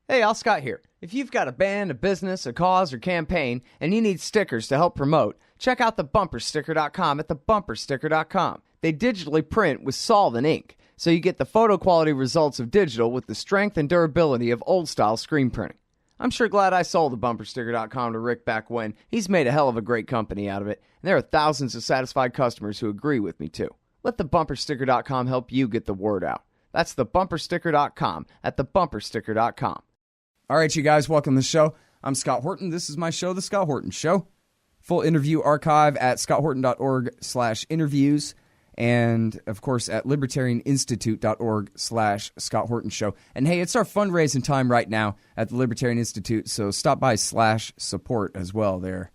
Hey, Al Scott here. If you've got a band, a business, a cause, or campaign, and you need stickers to help promote, check out thebumpersticker.com at thebumpersticker.com. They digitally print with solvent ink, so you get the photo quality results of digital with the strength and durability of old-style screen printing. I'm sure glad I sold thebumpersticker.com to Rick back when. He's made a hell of a great company out of it, and there are thousands of satisfied customers who agree with me, too. Let thebumpersticker.com help you get the word out. That's thebumpersticker.com at thebumpersticker.com. All right, you guys, welcome to the show. I'm Scott Horton. This is my show, The Scott Horton Show. Full interview archive at scotthorton.org/interviews. And, of course, at libertarianinstitute.org/Scott Horton Show. And, hey, it's our fundraising time right now at the Libertarian Institute, so stop by /support as well there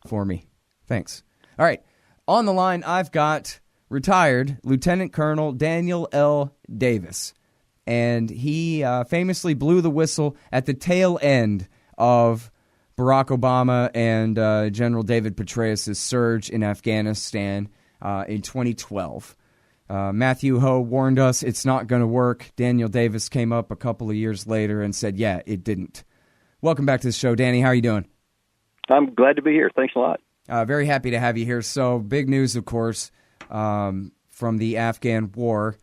for me. Thanks. All right, on the line, I've got retired Lieutenant Colonel Daniel L. Davis. And he famously blew the whistle at the tail end of Barack Obama and General David Petraeus' surge in Afghanistan in 2012. Matthew Ho warned us it's not going to work. Daniel Davis came up a couple of years later and said, yeah, it didn't. Welcome back to the show, Danny. How are you doing? I'm glad to be here. Thanks a lot. Very happy to have you here. So big news, of course, from the Afghan war.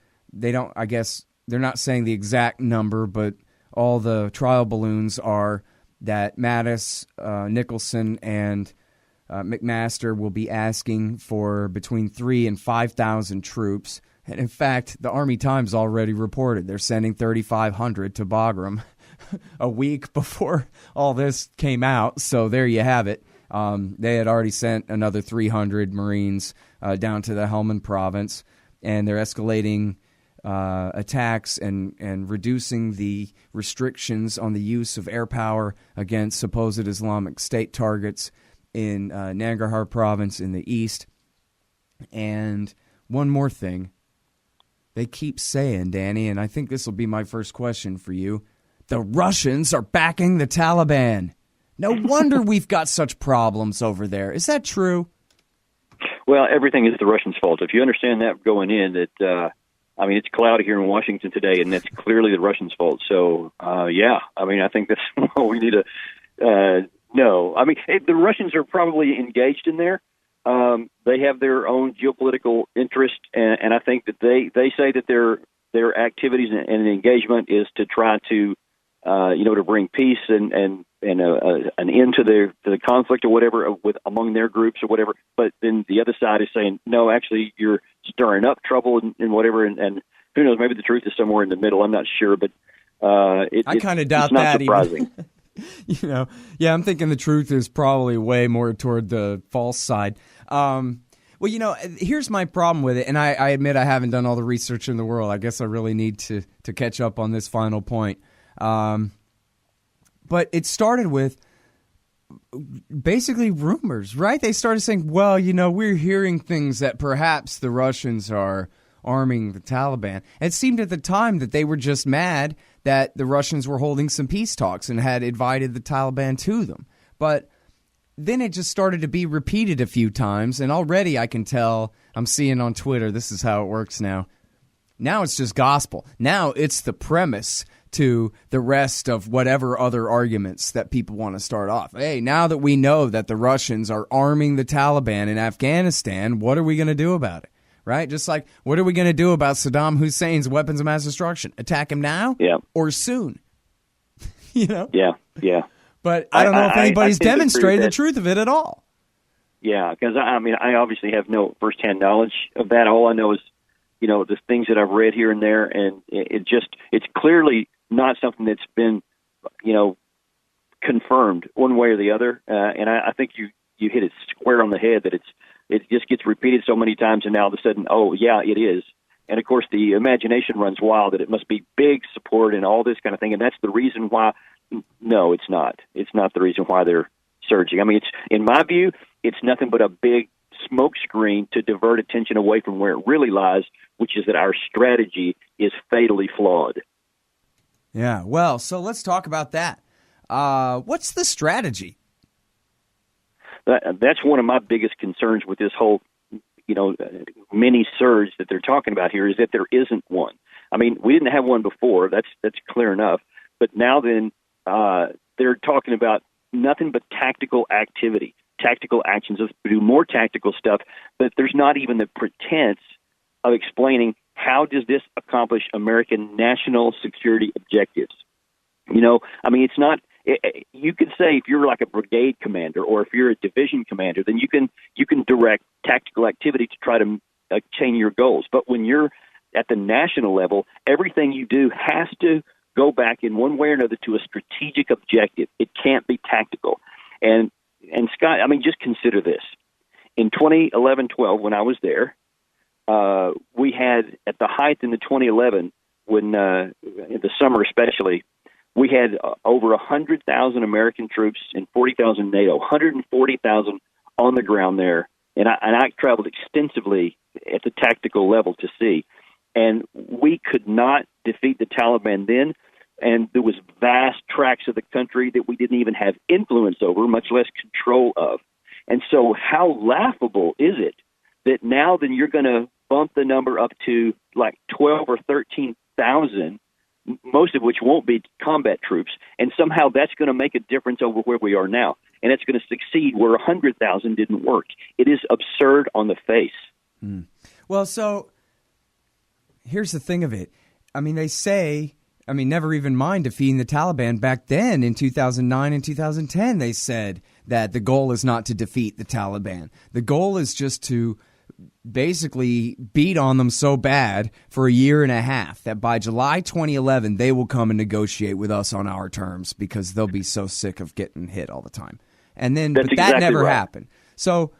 They're not saying the exact number, but all the trial balloons are that Mattis, Nicholson, and McMaster will be asking for between 3,000 and 5,000 troops. And in fact, the Army Times already reported they're sending 3,500 to Bagram a week before all this came out. So there you have it. They had already sent another 300 Marines down to the Helmand province, and they're escalating attacks and reducing the restrictions on the use of air power against supposed Islamic State targets in Nangarhar province in the east. And one more thing. They keep saying, Danny, and I think this will be my first question for you, the Russians are backing the Taliban. No wonder we've got such problems over there. Is that true? Well, everything is the Russians' fault. If you understand that going in, that it's cloudy here in Washington today, and that's clearly the Russians' fault. So, I think that's what we need to know. The Russians are probably engaged in there. They have their own geopolitical interest, and I think that they say that their activities and engagement is to try to, to bring peace and an end to the conflict or whatever among their groups or whatever. But then the other side is saying, no, actually, you're stirring up trouble and whatever. And who knows? Maybe the truth is somewhere in the middle. I'm not sure, but I kind of doubt it's not that. Surprising. I'm thinking the truth is probably way more toward the false side. Here's my problem with it, and I admit I haven't done all the research in the world. I guess I really need to catch up on this final point. But it started with basically rumors, right? They started saying, well, we're hearing things that perhaps the Russians are arming the Taliban. And it seemed at the time that they were just mad that the Russians were holding some peace talks and had invited the Taliban to them. But then it just started to be repeated a few times, and already I can tell, I'm seeing on Twitter, this is how it works now. Now it's just gospel. Now it's the premise to the rest of whatever other arguments that people want to start off. Hey, now that we know that the Russians are arming the Taliban in Afghanistan, what are we going to do about it? Right? Just like, what are we going to do about Saddam Hussein's weapons of mass destruction? Attack him now or soon? Yeah. But I don't know if anybody's demonstrated the truth of it at all. Yeah, because I obviously have no firsthand knowledge of that. All I know is, the things that I've read here and there, and it's clearly not something that's been, confirmed one way or the other. And I think you hit it square on the head that it just gets repeated so many times, and now all of a sudden, oh yeah, it is. And of course, the imagination runs wild that it must be big support and all this kind of thing, and that's the reason why. No, it's not. It's not the reason why they're surging. It's in my view, it's nothing but a big smokescreen to divert attention away from where it really lies, which is that our strategy is fatally flawed. Yeah, well, so let's talk about that. What's the strategy? That's one of my biggest concerns with this whole, mini surge that they're talking about here, is that there isn't one. We didn't have one before. That's clear enough. But now then, they're talking about nothing but tactical activity, tactical actions. Let's do more tactical stuff, but there's not even the pretense of explaining how does this accomplish American national security objectives. It's not. You could say if you're like a brigade commander or if you're a division commander, then you can direct tactical activity to try to attain your goals. But when you're at the national level, everything you do has to go back in one way or another to a strategic objective. It can't be tactical. And Scott, just consider this. In 2011-12, when I was there, we had, at the height in the 2011, when in the summer especially, we had over 100,000 American troops and 40,000 NATO, 140,000 on the ground there. And I traveled extensively at the tactical level to see. And we could not defeat the Taliban then. And there was vast tracts of the country that we didn't even have influence over, much less control of. And so how laughable is it that now then you're going to bump the number up to like 12 or 13,000, most of which won't be combat troops, and somehow that's going to make a difference over where we are now. And it's going to succeed where 100,000 didn't work. It is absurd on the face. Well, so here's the thing of it. They say, never even mind defeating the Taliban. Back then in 2009 and 2010, they said that the goal is not to defeat the Taliban. The goal is just to basically beat on them so bad for a year and a half that by July 2011, they will come and negotiate with us on our terms because they'll be so sick of getting hit all the time. And then, but exactly that never happened. So,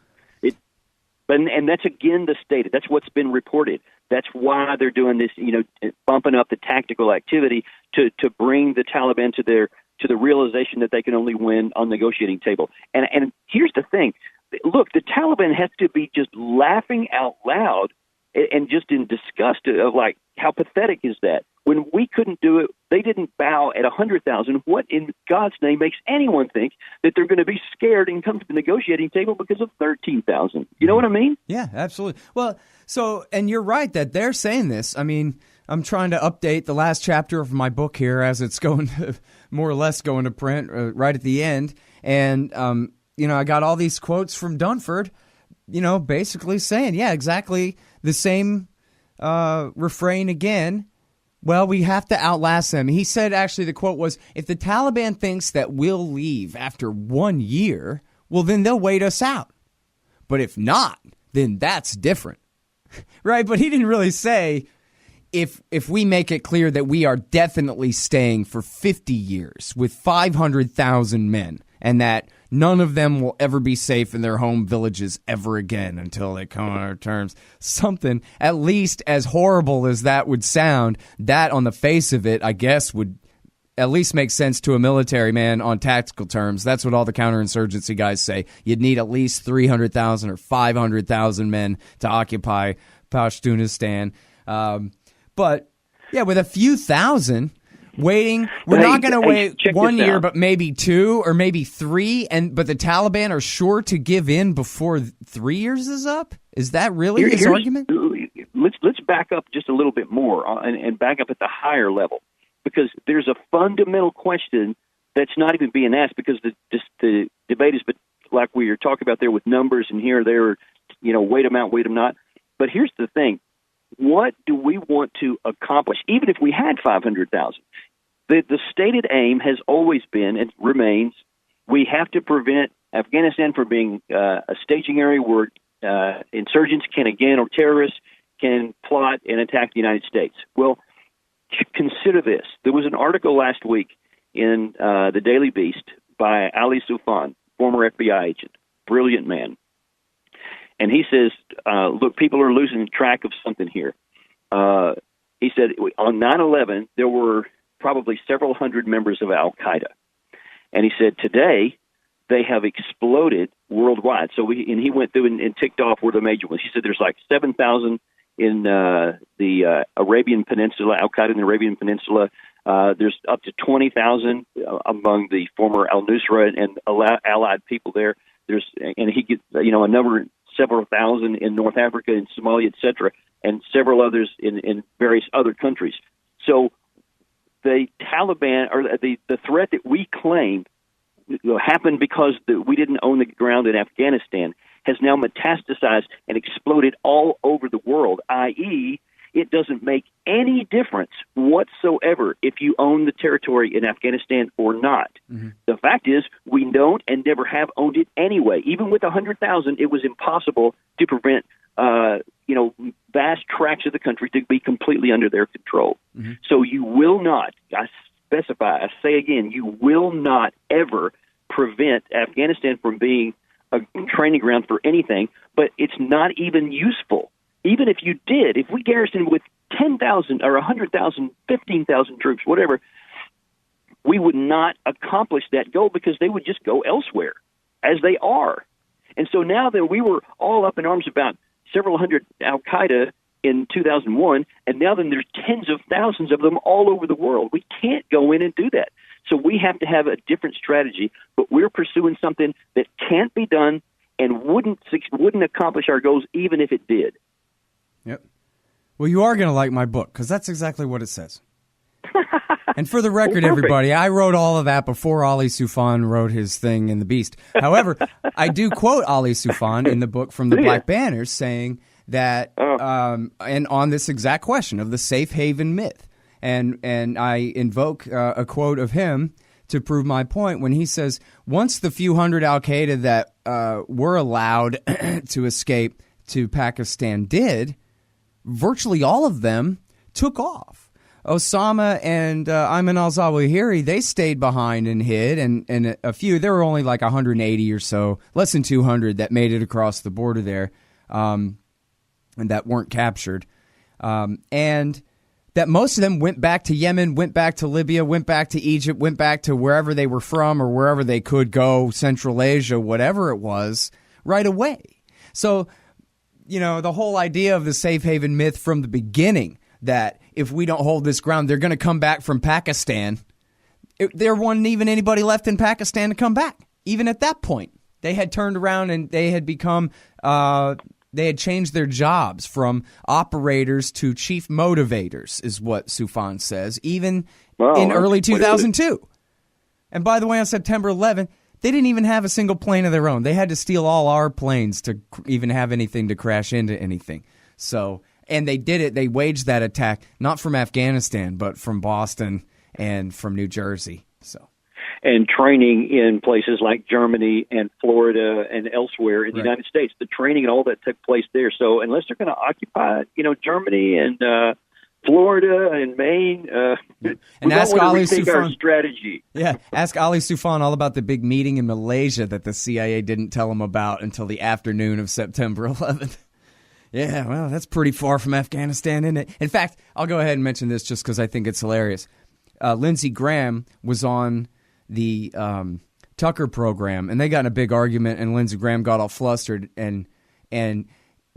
and that's again the stated. That's what's been reported. That's why they're doing this, bumping up the tactical activity to bring the Taliban to the realization that they can only win on the negotiating table. And here's the thing. Look, the Taliban has to be just laughing out loud and just in disgust of like, how pathetic is that? When we couldn't do it, they didn't bow at 100,000. What in God's name makes anyone think that they're going to be scared and come to the negotiating table because of 13,000? You know what I mean? Yeah, absolutely. Well, so, and you're right that they're saying this. I'm trying to update the last chapter of my book here as it's going to, more or less going to print right at the end. And, I got all these quotes from Dunford, basically saying, yeah, exactly the same refrain again. Well, we have to outlast them. He said, actually, the quote was, if the Taliban thinks that we'll leave after 1 year, well, then they'll wait us out. But if not, then that's different. Right? But he didn't really say, if we make it clear that we are definitely staying for 50 years with 500,000 men and that none of them will ever be safe in their home villages ever again until they come on our terms. Something, at least as horrible as that would sound, that on the face of it, I guess, would at least make sense to a military man on tactical terms. That's what all the counterinsurgency guys say. You'd need at least 300,000 or 500,000 men to occupy Pashtunistan. But, yeah, with a few thousand waiting, we're not going to wait 1 year, but maybe 2 or maybe 3, but the Taliban are sure to give in before 3 years is up? Is that really his argument? Let's back up just a little bit more and back up at the higher level, because there's a fundamental question that's not even being asked, because the debate is, like we were talking about there with numbers and here, there, wait them out, wait them not. But here's the thing. What do we want to accomplish, even if we had 500,000? The stated aim has always been and remains, we have to prevent Afghanistan from being a staging area where insurgents can again, or terrorists can plot and attack the United States. Well, consider this. There was an article last week in the Daily Beast by Ali Soufan, former FBI agent, brilliant man. And he says, look, people are losing track of something here. He said on 9/11, there were probably several hundred members of Al-Qaeda. And he said today they have exploded worldwide. So he went through and ticked off where the major ones. He said there's like 7,000 in the Arabian Peninsula, Al-Qaeda in the Arabian Peninsula. There's up to 20,000 among the former al-Nusra and allied people there. And he gets, a number, several thousand in North Africa and Somalia, et cetera, and several others in various other countries. So the Taliban, or the threat that we claim happened because we didn't own the ground in Afghanistan, has now metastasized and exploded all over the world, i.e., it doesn't make any difference whatsoever if you own the territory in Afghanistan or not. Mm-hmm. The fact is, we don't and never have owned it anyway. Even with 100,000, it was impossible to prevent vast tracts of the country to be completely under their control. Mm-hmm. So you will not, I say again, you will not ever prevent Afghanistan from being a training ground for anything, but it's not even useful. Even if you did, if we garrisoned with 10,000 or 100,000, 15,000 troops, whatever, we would not accomplish that goal because they would just go elsewhere, as they are. And so now that we were all up in arms about several hundred al-Qaeda in 2001, and now then there's tens of thousands of them all over the world. We can't go in and do that. So we have to have a different strategy, but we're pursuing something that can't be done and wouldn't accomplish our goals even if it did. Yep. Well, you are going to like my book because that's exactly what it says. And for the record, everybody, I wrote all of that before Ali Soufan wrote his thing in The Beast. However, I do quote Ali Soufan in the book from the Black Banners saying that, and on this exact question of the safe haven myth. And I invoke a quote of him to prove my point when he says, once the few hundred al-Qaeda that were allowed to escape to Pakistan did, virtually all of them took off. Osama and Ayman al-Zawahiri, they stayed behind and hid, and a few, there were only like 180 or so, less than 200 that made it across the border there, and that weren't captured. And that most of them went back to Yemen, went back to Libya, went back to Egypt, went back to wherever they were from or wherever they could go, Central Asia, whatever it was, right away. So, the whole idea of the safe haven myth from the beginning, that if we don't hold this ground, they're going to come back from Pakistan. There wasn't even anybody left in Pakistan to come back. Even at that point, they had turned around and they had become, they had changed their jobs from operators to chief motivators, is what Soufan says, even in early 2002. And by the way, on September 11th, they didn't even have a single plane of their own. They had to steal all our planes to even have anything to crash into anything. So, and they did it. They waged that attack not from Afghanistan, but from Boston and from New Jersey. So, and training in places like Germany and Florida and elsewhere in the United States, the training and all that took place there. So, unless they're going to occupy, Germany and Florida and Maine, and ask Ali Soufan our strategy. Yeah, ask Ali Soufan all about the big meeting in Malaysia that the CIA didn't tell him about until the afternoon of September 11th. Yeah, well, that's pretty far from Afghanistan, isn't it? In fact, I'll go ahead and mention this just because I think it's hilarious. Lindsey Graham was on the Tucker program, and they got in a big argument, and Lindsey Graham got all flustered, and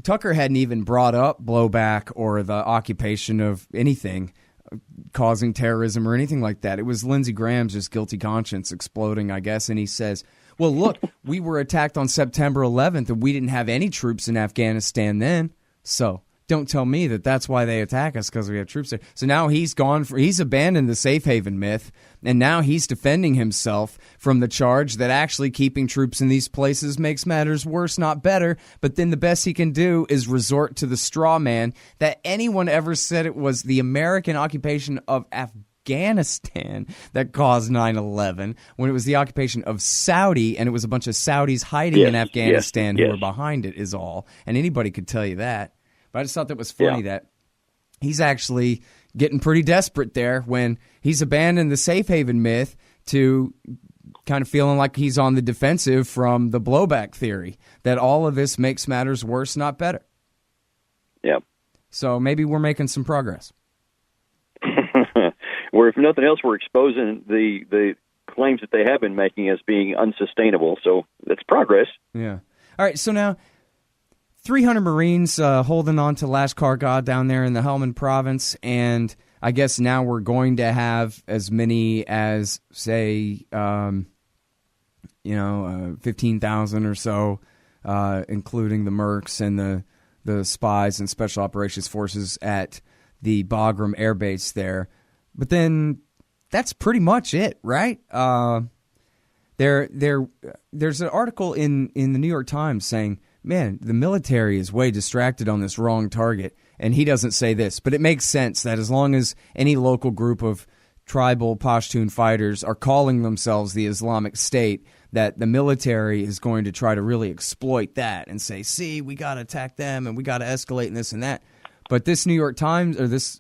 Tucker hadn't even brought up blowback or the occupation of anything causing terrorism or anything like that. It was Lindsey Graham's just guilty conscience exploding, I guess, and he says, well, look, we were attacked on September 11th, and we didn't have any troops in Afghanistan then, so don't tell me that that's why they attack us, because we have troops there. So now he's abandoned the safe haven myth, and now he's defending himself from the charge that actually keeping troops in these places makes matters worse, not better. But then the best he can do is resort to the straw man that anyone ever said it was the American occupation of Afghanistan that caused 9/11, when it was the occupation of Saudi, and it was a bunch of Saudis hiding in Afghanistan who were behind it, is all. And anybody could tell you that. But I just thought that was funny that he's actually getting pretty desperate there when he's abandoned the safe haven myth to kind of feeling like he's on the defensive from the blowback theory, that all of this makes matters worse, not better. Yep. So maybe we're making some progress. Where if nothing else, we're exposing the claims that they have been making as being unsustainable. So that's progress. Yeah. All right. So now 300 Marines holding on to Lashkar-Gah down there in the Helmand province, and I guess now we're going to have as many as, say, 15,000 or so, including the Mercs and the spies and special operations forces at the Bagram Air Base there. But then that's pretty much it, right? There's an article in the New York Times saying, man, the military is way distracted on this wrong target. And he doesn't say this, but it makes sense that as long as any local group of tribal Pashtun fighters are calling themselves the Islamic State, that the military is going to try to really exploit that and say, see, we got to attack them and we got to escalate and this and that. But this New York Times, or this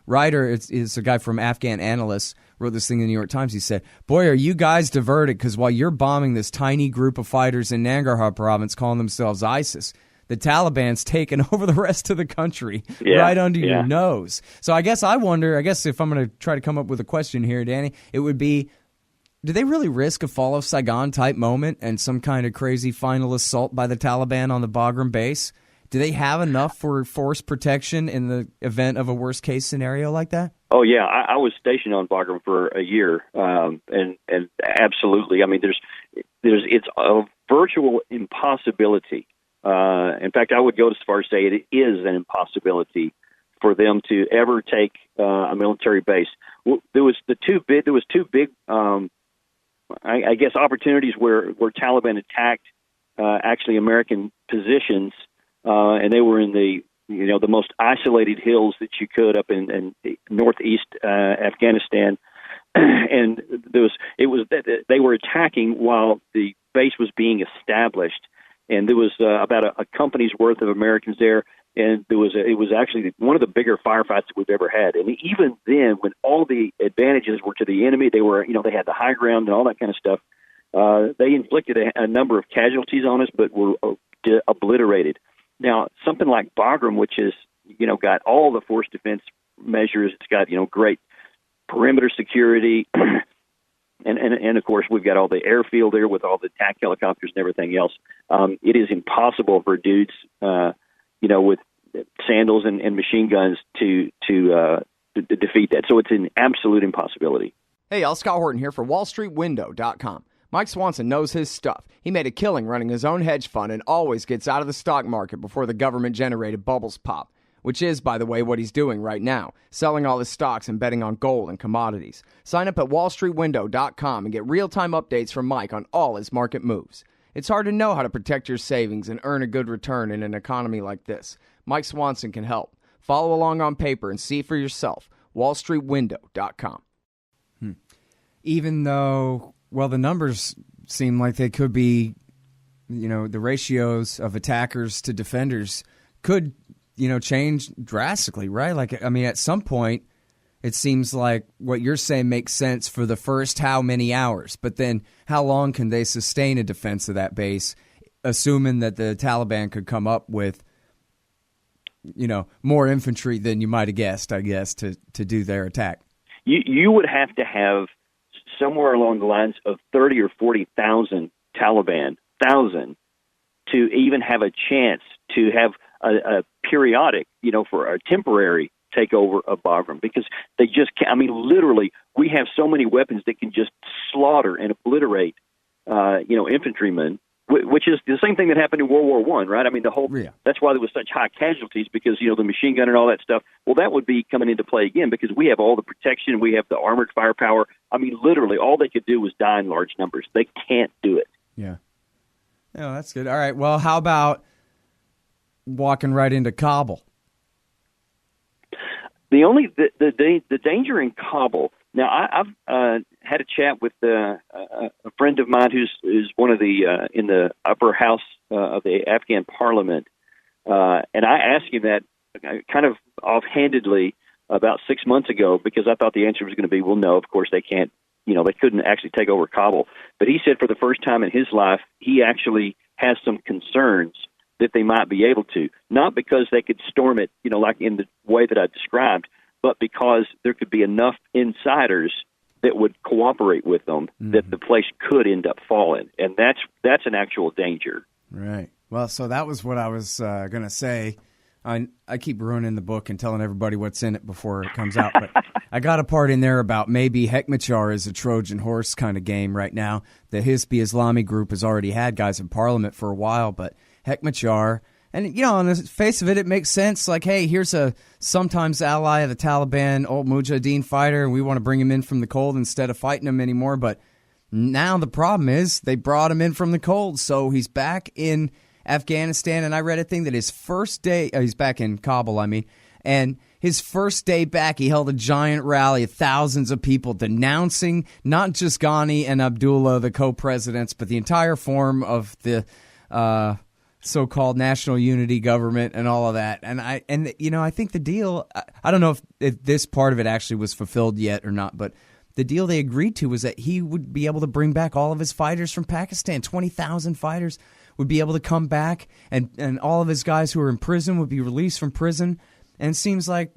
writer, is a guy from Afghan Analysts, wrote this thing in the New York Times. He said, boy, are you guys diverted, because while you're bombing this tiny group of fighters in Nangarhar province calling themselves ISIS, the Taliban's taken over the rest of the country right under your nose. So I guess if I'm going to try to come up with a question here, Danny, it would be, do they really risk a fall of Saigon type moment and some kind of crazy final assault by the Taliban on the Bagram base? Do they have enough for force protection in the event of a worst case scenario like that? Oh yeah, I was stationed on Bagram for a year, and absolutely. I mean, it's a virtual impossibility. In fact, I would go as far as say it is an impossibility for them to ever take a military base. There was two big, I guess, opportunities where Taliban attacked actually American positions, and they were in the most isolated hills that you could up in northeast Afghanistan, and they were attacking while the base was being established. And there was about a company's worth of Americans there, and it was actually one of the bigger firefights that we've ever had. And even then, when all the advantages were to the enemy, they had the high ground and all that kind of stuff. They inflicted a number of casualties on us, but were obliterated. Now, something like Bagram, which is got all the force defense measures, it's got great perimeter security. And of course, we've got all the airfield there with all the attack helicopters and everything else. It is impossible for dudes, with sandals and machine guns to defeat that. So it's an absolute impossibility. Hey, y'all, Scott Horton here for WallStreetWindow.com. Mike Swanson knows his stuff. He made a killing running his own hedge fund and always gets out of the stock market before the government-generated bubbles pop, which is, by the way, what he's doing right now, selling all his stocks and betting on gold and commodities. Sign up at WallStreetWindow.com and get real-time updates from Mike on all his market moves. It's hard to know how to protect your savings and earn a good return in an economy like this. Mike Swanson can help. Follow along on paper and see for yourself. WallStreetWindow.com. Even though, well, the numbers seem like they could be, the ratios of attackers to defenders could change drastically, right? Like, I mean, at some point, it seems like what you're saying makes sense for the first how many hours, but then how long can they sustain a defense of that base, assuming that the Taliban could come up with, more infantry than you might have guessed, I guess, to do their attack? You would have to have somewhere along the lines of 30 or 40,000 Taliban, to even have a chance to have a periodic, for a temporary takeover of Bagram, because they just can't. I mean, literally, we have so many weapons that can just slaughter and obliterate, infantrymen, which is the same thing that happened in World War I, right? I mean, that's why there was such high casualties, because, the machine gun and all that stuff. Well, that would be coming into play again, because we have all the protection, we have the armored firepower. I mean, literally, all they could do was die in large numbers. They can't do it. Yeah. Oh, that's good. All right. Well, how about walking right into Kabul? The danger in Kabul. Now, I've had a chat with a friend of mine who's one of the in the upper house of the Afghan parliament, and I asked him that kind of offhandedly about 6 months ago, because I thought the answer was going to be, well, no, of course they can't. They couldn't actually take over Kabul. But he said for the first time in his life, he actually has some concerns that they might be able to, not because they could storm it, like in the way that I described, but because there could be enough insiders that would cooperate with them that the place could end up falling. And that's an actual danger. Right. Well, so that was what I was going to say. I keep ruining the book and telling everybody what's in it before it comes out, but I got a part in there about maybe Hekmatyar is a Trojan horse kind of game right now. The Hizb Islami group has already had guys in parliament for a while, but Hekmatyar And, on the face of it, it makes sense. Like, hey, here's a sometimes ally of the Taliban, old Mujahideen fighter, and we want to bring him in from the cold instead of fighting him anymore. But now the problem is they brought him in from the cold, so he's back in Afghanistan. And I read a thing that his first day, he's back in Kabul, and his first day back, he held a giant rally of thousands of people denouncing not just Ghani and Abdullah, the co-presidents, but the entire form of the so-called national unity government and all of that. And I think the deal, I don't know if this part of it actually was fulfilled yet or not, but the deal they agreed to was that he would be able to bring back all of his fighters from Pakistan. 20,000 fighters would be able to come back, and all of his guys who are in prison would be released from prison. And it seems like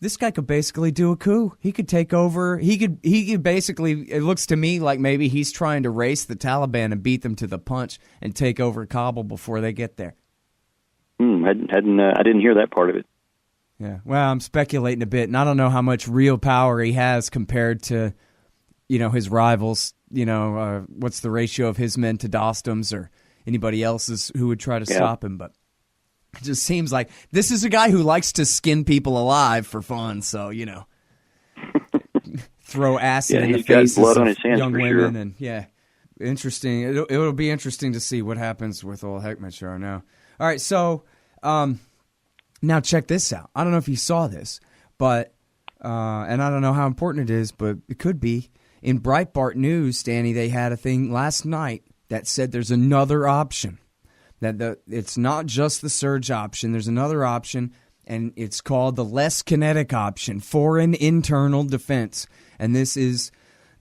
this guy could basically do a coup. He could take over. He could basically, it looks to me like maybe he's trying to race the Taliban and beat them to the punch and take over Kabul before they get there. I didn't hear that part of it. Yeah, well, I'm speculating a bit, and I don't know how much real power he has compared to, his rivals. What's the ratio of his men to Dostum's or anybody else's who would try to stop him, but it just seems like this is a guy who likes to skin people alive for fun. So, throw acid in the faces blood on of his hands young for women. sure. And interesting. It'll be interesting to see what happens with old Heckman show now. All right. So, now check this out. I don't know if you saw this, but, and I don't know how important it is, but it could be. In Breitbart News, Danny, they had a thing last night that said there's another option. That it's not just the surge option. There's another option, and it's called the less kinetic option, foreign internal defense. And this is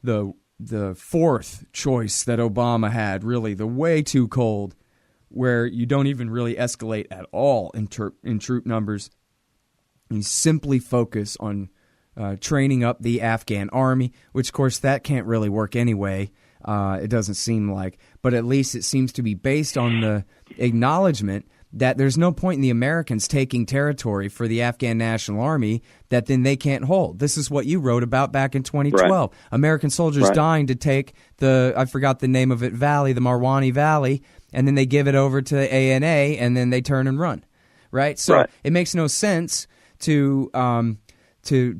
the fourth choice that Obama had, really, the way too cold, where you don't even really escalate at all in troop numbers. You simply focus on training up the Afghan army, which, of course, that can't really work anyway. It doesn't seem like, but at least it seems to be based on the acknowledgement that there's no point in the Americans taking territory for the Afghan National Army that then they can't hold. This is what you wrote about back in 2012. Right. American soldiers dying to take I forgot the name of it, valley, the Marwani Valley, and then they give it over to the ANA, and then they turn and run. Right? So it makes no sense to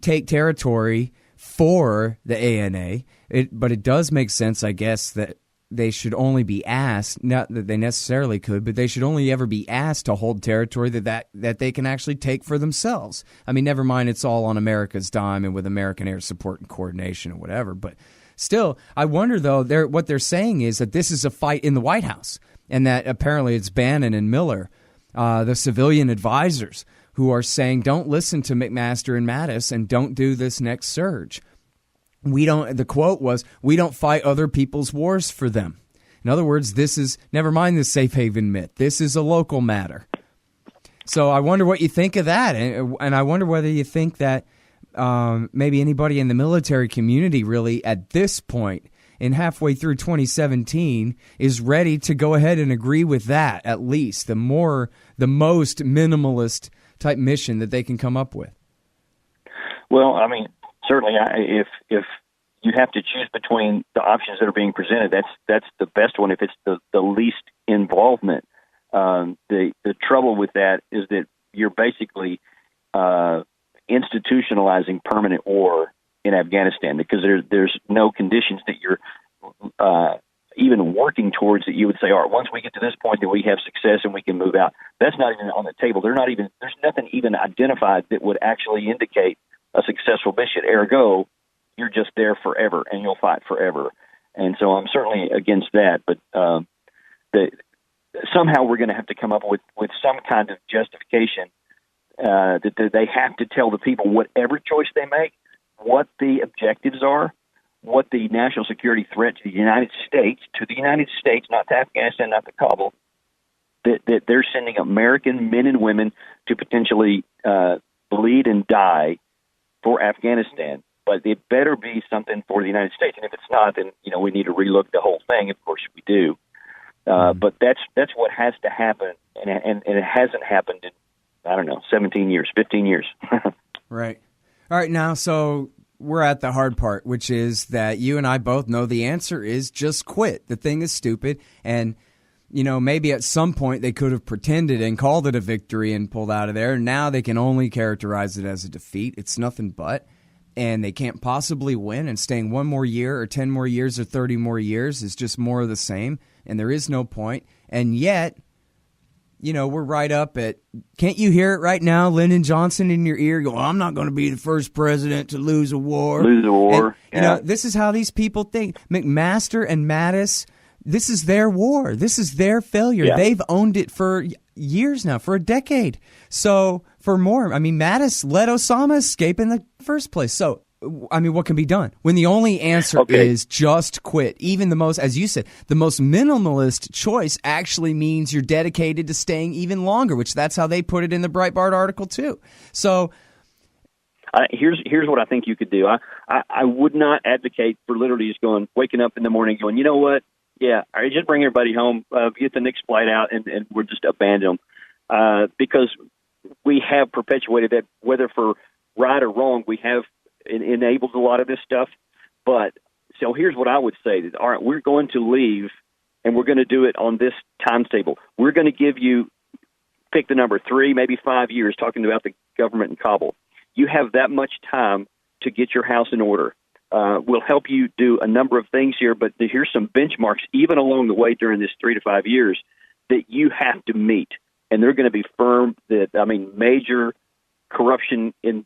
take territory for the ANA. But it does make sense, I guess, that they should only be asked, not that they necessarily could, but they should only ever be asked to hold territory that they can actually take for themselves. I mean, never mind, it's all on America's dime and with American air support and coordination and whatever. But still, I wonder, though, what they're saying is that this is a fight in the White House, and that apparently it's Bannon and Miller, the civilian advisors, who are saying, don't listen to McMaster and Mattis and don't do this next surge. The quote was, we don't fight other people's wars for them. In other words, this is, never mind the safe haven myth, this is a local matter. So I wonder what you think of that. And I wonder whether you think that maybe anybody in the military community really at this point in halfway through 2017 is ready to go ahead and agree with that, at least the most minimalist type mission that they can come up with. Well, I mean, certainly, if you have to choose between the options that are being presented, that's the best one. If it's the least involvement, the trouble with that is that you're basically institutionalizing permanent war in Afghanistan, because there's no conditions that you're even working towards that you would say, all right, once we get to this point, that we have success and we can move out. That's not even on the table. There's nothing even identified that would actually indicate a successful mission. Ergo, you're just there forever and you'll fight forever. And so I'm certainly against that. But somehow we're going to have to come up with some kind of justification that they have to tell the people, whatever choice they make, what the objectives are, what the national security threat to the United States, not to Afghanistan, not to Kabul, that they're sending American men and women to potentially bleed and die for Afghanistan. But it better be something for the United States. And if it's not, then we need to relook the whole thing. Of course we do. But that's what has to happen, and it hasn't happened in, 17 years, 15 years. Right. All right, now, so we're at the hard part, which is that you and I both know the answer is just quit. The thing is stupid, and maybe at some point they could have pretended and called it a victory and pulled out of there. Now they can only characterize it as a defeat. It's nothing but. And they can't possibly win. And staying 1 more year or 10 more years or 30 more years is just more of the same. And there is no point. And yet, we're right up at, can't you hear it right now? Lyndon Johnson in your ear go, I'm not going to be the first president to lose a war. And, this is how these people think. McMaster and Mattis, this is their war. This is their failure. Yeah. They've owned it for years now, for a decade. So for more, Mattis let Osama escape in the first place. So, what can be done when the only answer is just quit? Even the most, as you said, the most minimalist choice actually means you're dedicated to staying even longer, which that's how they put it in the Breitbart article too. So here's what I think you could do. I would not advocate for literally just waking up in the morning going, you know what? Yeah, I just bring everybody home, get the next flight out, and we'll just abandon them. Because we have perpetuated that, whether for right or wrong, we have enabled a lot of this stuff. But so here's what I would say. All right, we're going to leave, and we're going to do it on this timetable. We're going to give you, pick the number, 3, maybe 5 years, talking about the government in Kabul. You have that much time to get your house in order. We'll help you do a number of things here, but here's some benchmarks, even along the way during this 3 to 5 years, that you have to meet. And they're going to be firm, major corruption in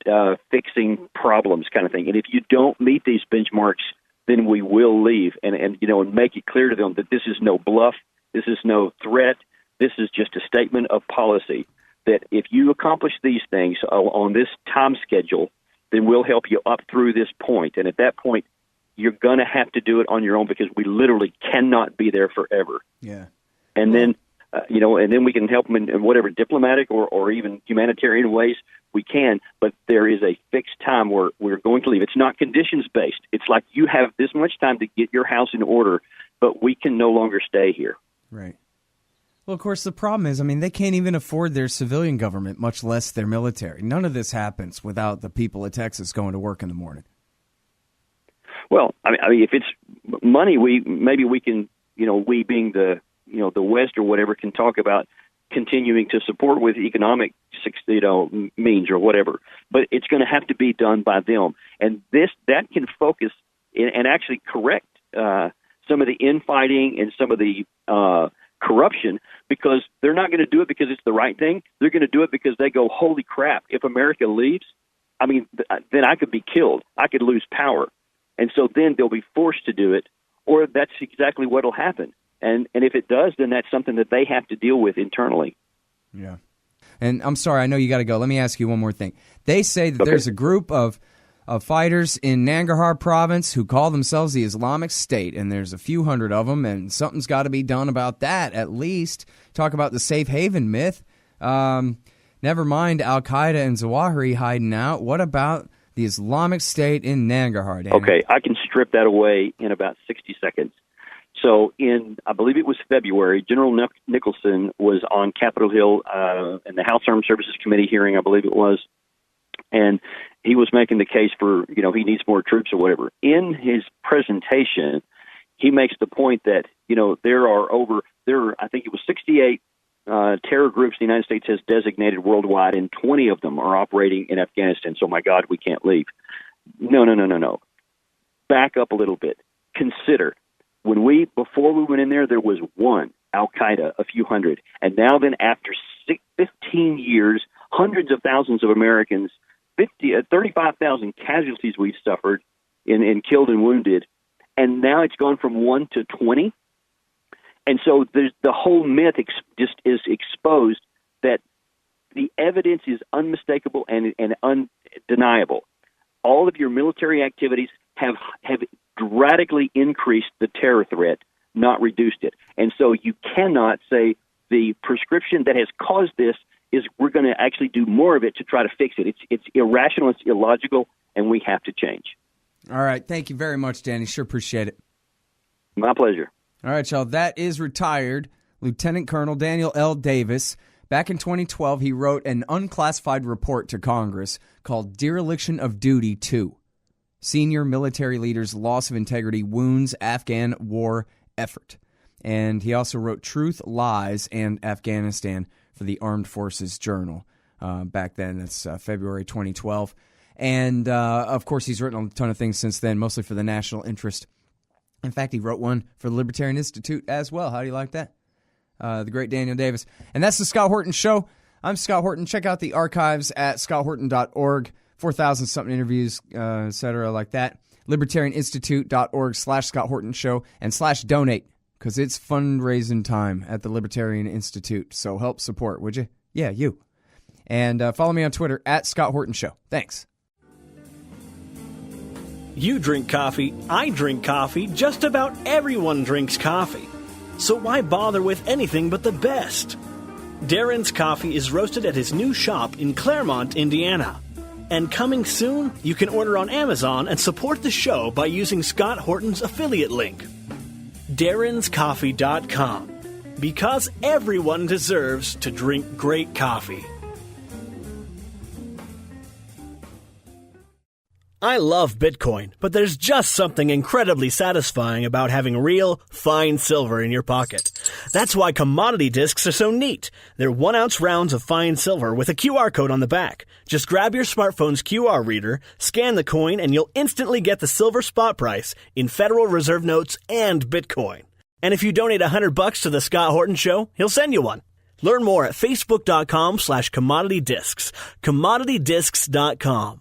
fixing problems kind of thing. And if you don't meet these benchmarks, then we will leave and make it clear to them that this is no bluff, this is no threat, this is just a statement of policy, that if you accomplish these things on this time schedule, then we'll help you up through this point. And at that point, you're going to have to do it on your own because we literally cannot be there forever. Yeah. And then, and then we can help them in whatever diplomatic or even humanitarian ways we can. But there is a fixed time where we're going to leave. It's not conditions-based. It's like you have this much time to get your house in order, but we can no longer stay here. Right. Well, of course, the problem is, they can't even afford their civilian government, much less their military. None of this happens without the people of Texas going to work in the morning. Well, if it's money, we can, we being the West or whatever, can talk about continuing to support with economic, means or whatever. But it's going to have to be done by them, and that can focus and actually correct some of the infighting and some of the corruption, because they're not going to do it because it's the right thing. They're going to do it because they go, holy crap, if America leaves, then I could be killed. I could lose power. And so then they'll be forced to do it, or that's exactly what will happen. And if it does, then that's something that they have to deal with internally. Yeah. And I'm sorry, I know you got to go. Let me ask you one more thing. They say that there's a group of fighters in Nangarhar province who call themselves the Islamic State, and there's a few hundred of them, and something's got to be done about that, at least. Talk about the safe haven myth. Never mind Al-Qaeda and Zawahiri hiding out. What about the Islamic State in Nangarhar, Danny? Okay, I can strip that away in about 60 seconds. So I believe it was February, General Nicholson was on Capitol Hill in the House Armed Services Committee hearing, I believe it was, and he was making the case for, he needs more troops or whatever. In his presentation, he makes the point that, there are, I think it was 68 terror groups the United States has designated worldwide, and 20 of them are operating in Afghanistan. So, my God, we can't leave. No. Back up a little bit. Consider, before we went in there was one, Al-Qaeda, a few hundred. And now then, after 15 years, hundreds of thousands of Americans, 35,000 casualties we've suffered in killed and wounded, and now it's gone from 1 to 20. And so the whole myth just is exposed that the evidence is unmistakable and undeniable. All of your military activities have radically increased the terror threat, not reduced it. And so you cannot say the prescription that has caused this is we're going to actually do more of it to try to fix it. It's irrational, it's illogical, and we have to change. All right. Thank you very much, Danny. Sure appreciate it. My pleasure. All right, y'all. That is retired Lieutenant Colonel Daniel L. Davis. Back in 2012, he wrote an unclassified report to Congress called Dereliction of Duty 2. Senior military leaders' loss of integrity wounds Afghan war effort. And he also wrote Truth, Lies, and Afghanistan for the Armed Forces Journal back then. That's February 2012. And, of course, he's written a ton of things since then, mostly for the national interest. In fact, he wrote one for the Libertarian Institute as well. How do you like that? The great Daniel Davis. And that's the Scott Horton Show. I'm Scott Horton. Check out the archives at scotthorton.org. 4,000-something interviews, et cetera, like that. libertarianinstitute.org/Scott Horton Show and /donate, because it's fundraising time at the Libertarian Institute. So help support, would you? Yeah, you. And follow me on Twitter at Scott Horton Show. Thanks. You drink coffee, I drink coffee, just about everyone drinks coffee. So why bother with anything but the best? Darren's Coffee is roasted at his new shop in Claremont, Indiana. And coming soon, you can order on Amazon and support the show by using Scott Horton's affiliate link. DarrensCoffee.com. Because everyone deserves to drink great coffee. I love Bitcoin, but there's just something incredibly satisfying about having real, fine silver in your pocket. That's why commodity discs are so neat. They're 1-ounce rounds of fine silver with a QR code on the back. Just grab your smartphone's QR reader, scan the coin, and you'll instantly get the silver spot price in Federal Reserve notes and Bitcoin. And if you donate $100 to the Scott Horton Show, he'll send you one. Learn more at facebook.com/commoditydiscs. commoditydiscs.com.